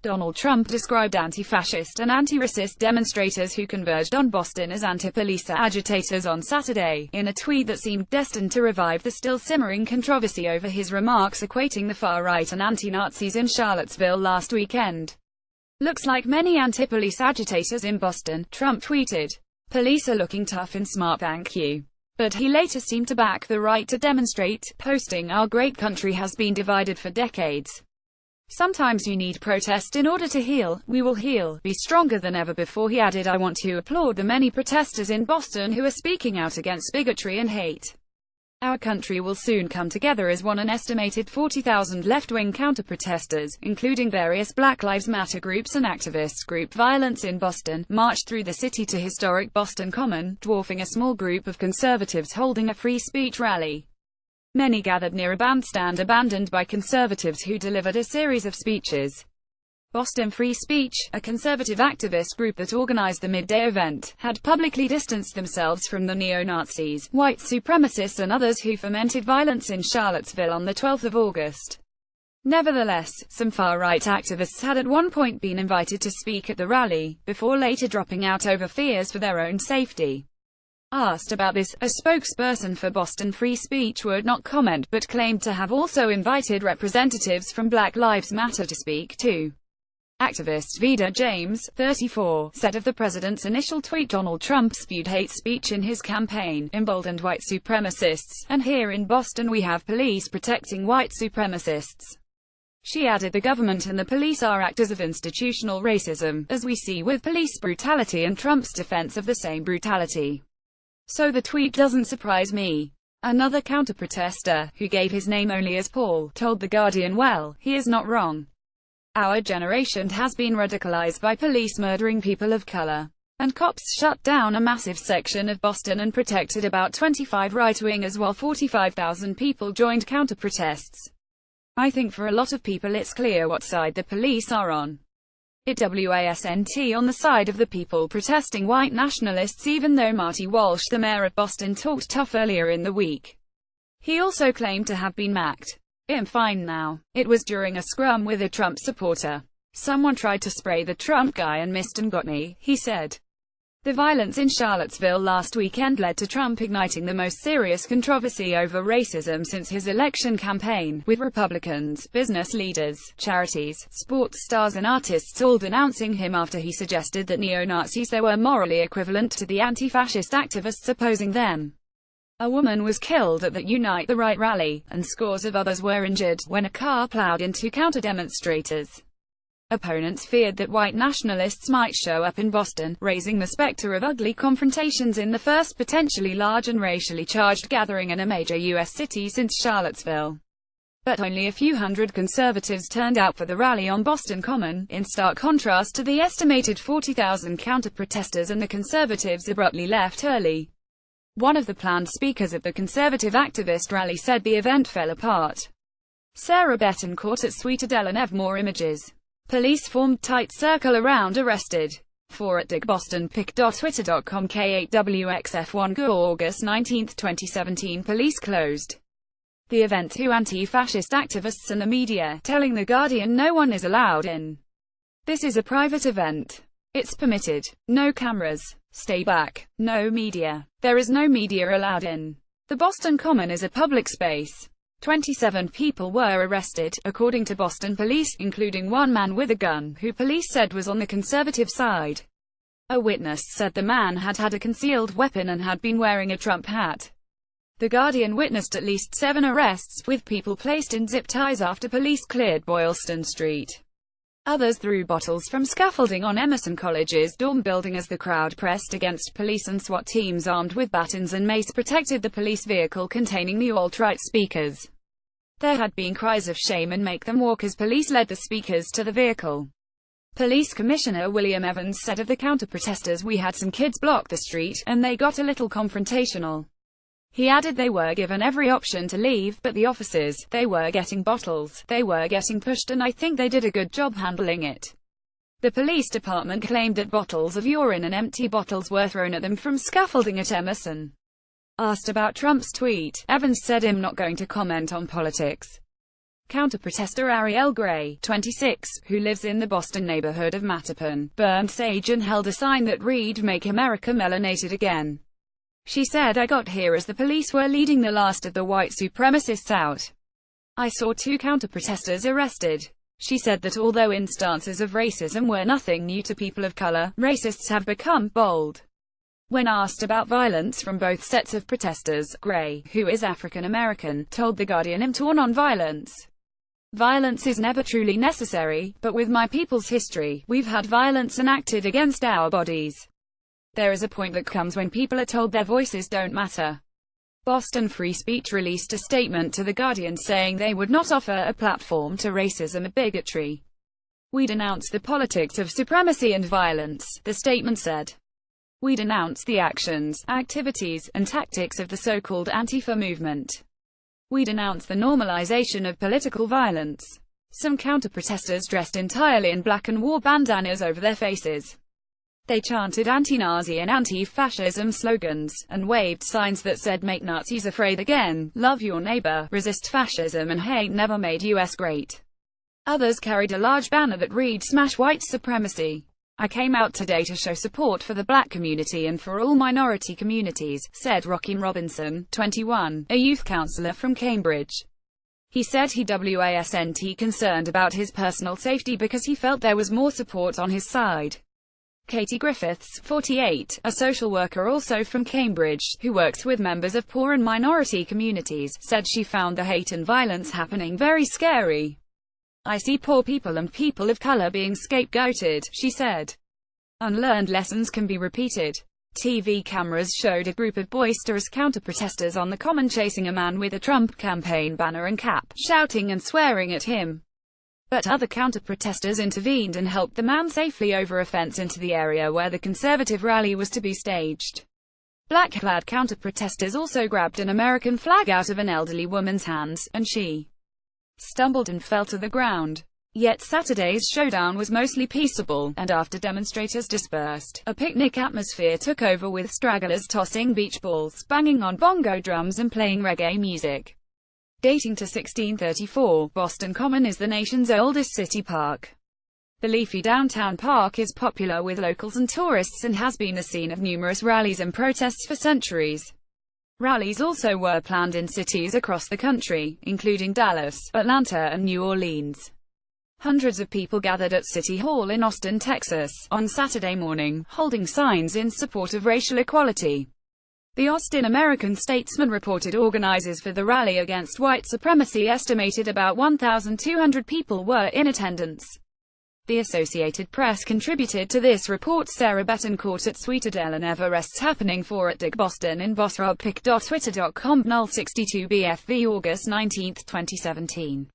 Donald Trump described anti-fascist and anti-racist demonstrators who converged on Boston as anti-police agitators on Saturday, in a tweet that seemed destined to revive the still simmering controversy over his remarks equating the far-right and anti-Nazis in Charlottesville last weekend. "Looks like many anti-police agitators in Boston," Trump tweeted. "Police are looking tough and smart, thank you." But he later seemed to back the right to demonstrate, posting, "Our great country has been divided for decades. Sometimes you need protest in order to heal. We will heal, be stronger than ever." Before he added, "I want to applaud the many protesters in Boston who are speaking out against bigotry and hate. Our country will soon come together as one." An estimated 40,000 left-wing counter-protesters, including various Black Lives Matter groups and activist group Violence in Boston, marched through the city to historic Boston Common, dwarfing a small group of conservatives holding a free speech rally. Many gathered near a bandstand abandoned by conservatives who delivered a series of speeches. Boston Free Speech, a conservative activist group that organized the midday event, had publicly distanced themselves from the neo-Nazis, white supremacists and others who fomented violence in Charlottesville on the 12th of August. Nevertheless, some far-right activists had at one point been invited to speak at the rally, before later dropping out over fears for their own safety. Asked about this, a spokesperson for Boston Free Speech would not comment, but claimed to have also invited representatives from Black Lives Matter to speak too. Activist Vida James, 34, said of the president's initial tweet, "Donald Trump spewed hate speech in his campaign, emboldened white supremacists, and here in Boston we have police protecting white supremacists." She added, "The government and the police are actors of institutional racism, as we see with police brutality and Trump's defense of the same brutality. So the tweet doesn't surprise me." Another counter-protester, who gave his name only as Paul, told The Guardian, "Well, he is not wrong. Our generation has been radicalized by police murdering people of color. And cops shut down a massive section of Boston and protected about 25 right-wingers while 45,000 people joined counter-protests. I think for a lot of people it's clear what side the police are on. It wasn't on the side of the people protesting white nationalists, even though Marty Walsh, the mayor of Boston, talked tough earlier in the week. He also claimed to have been macked. I'm fine now. It was during a scrum with a Trump supporter. Someone tried to spray the Trump guy and missed and got me," he said. The violence in Charlottesville last weekend led to Trump igniting the most serious controversy over racism since his election campaign, with Republicans, business leaders, charities, sports stars and artists all denouncing him after he suggested that neo-Nazis were morally equivalent to the anti-fascist activists opposing them. A woman was killed at the Unite the Right rally, and scores of others were injured, when a car plowed into counter-demonstrators. Opponents feared that white nationalists might show up in Boston, raising the specter of ugly confrontations in the first potentially large and racially charged gathering in a major U.S. city since Charlottesville. But only a few hundred conservatives turned out for the rally on Boston Common, in stark contrast to the estimated 40,000 counter-protesters, and the conservatives abruptly left early. One of the planned speakers at the conservative activist rally said the event fell apart. Sarah Betancourt at Sweetadel and Evmore Images. Police formed tight circle around arrested. 4 at digbostonpic.twitter.com K8WXF1 Go August 19, 2017 Police closed the event to anti-fascist activists and the media, telling The Guardian no one is allowed in. This is a private event. It's permitted. No cameras. Stay back. No media. There is no media allowed in. The Boston Common is a public space. 27 people were arrested, according to Boston police, including one man with a gun, who police said was on the conservative side. A witness said the man had had a concealed weapon and had been wearing a Trump hat. The Guardian witnessed at least 7 arrests, with people placed in zip ties after police cleared Boylston Street. Others threw bottles from scaffolding on Emerson College's dorm building as the crowd pressed against police, and SWAT teams armed with batons and mace protected the police vehicle containing the alt-right speakers. There had been cries of "shame and make them walk" as police led the speakers to the vehicle. Police Commissioner William Evans said of the counter-protesters, "We had some kids block the street, and they got a little confrontational." He added they were given every option to leave, but the officers, they were getting bottles, they were getting pushed, and I think they did a good job handling it. The police department claimed that bottles of urine and empty bottles were thrown at them from scaffolding at Emerson. Asked about Trump's tweet, Evans said, "I'm not going to comment on politics." Counter-protester Ariel Gray, 26, who lives in the Boston neighborhood of Mattapan, burned sage and held a sign that read "Make America Melanated Again." She said, "I got here as the police were leading the last of the white supremacists out. I saw 2 counter-protesters arrested." She said that although instances of racism were nothing new to people of color, racists have become bold. When asked about violence from both sets of protesters, Gray, who is African American, told The Guardian, "I'm torn on violence. Violence is never truly necessary, but with my people's history, we've had violence enacted against our bodies. There is a point that comes when people are told their voices don't matter." Boston Free Speech released a statement to The Guardian saying they would not offer a platform to racism and bigotry. "We denounce the politics of supremacy and violence," the statement said. "We denounce the actions, activities, and tactics of the so-called Antifa movement. We denounce the normalization of political violence." Some counter-protesters dressed entirely in black and wore bandanas over their faces. They chanted anti-Nazi and anti-fascism slogans, and waved signs that said "Make Nazis Afraid Again," "Love Your Neighbor," "Resist Fascism," and "Hate Never Made US Great." Others carried a large banner that read "Smash White Supremacy." "I came out today to show support for the black community and for all minority communities," said Raheem Robinson, 21, a youth counselor from Cambridge. He said he wasn't concerned about his personal safety because he felt there was more support on his side. Katie Griffiths, 48, a social worker also from Cambridge, who works with members of poor and minority communities, said she found the hate and violence happening very scary. "I see poor people and people of color being scapegoated," she said. "Unlearned lessons can be repeated." TV cameras showed a group of boisterous counter-protesters on the common chasing a man with a Trump campaign banner and cap, shouting and swearing at him. But other counter-protesters intervened and helped the man safely over a fence into the area where the conservative rally was to be staged. Black-clad counter-protesters also grabbed an American flag out of an elderly woman's hands, and she stumbled and fell to the ground. Yet Saturday's showdown was mostly peaceable, and after demonstrators dispersed, a picnic atmosphere took over with stragglers tossing beach balls, banging on bongo drums and playing reggae music. Dating to 1634, Boston Common is the nation's oldest city park. The leafy downtown park is popular with locals and tourists and has been the scene of numerous rallies and protests for centuries. Rallies also were planned in cities across the country, including Dallas, Atlanta, and New Orleans. Hundreds of people gathered at City Hall in Austin, Texas, on Saturday morning, holding signs in support of racial equality. The Austin American-Statesman reported organizers for the rally against white supremacy estimated about 1,200 people were in attendance. The Associated Press contributed to this report. Sarah Betancourt at Sweetadel and Everest's happening for at Dig Boston in BossRobPic.Twitter.com. Null 62 BFV August 19, 2017.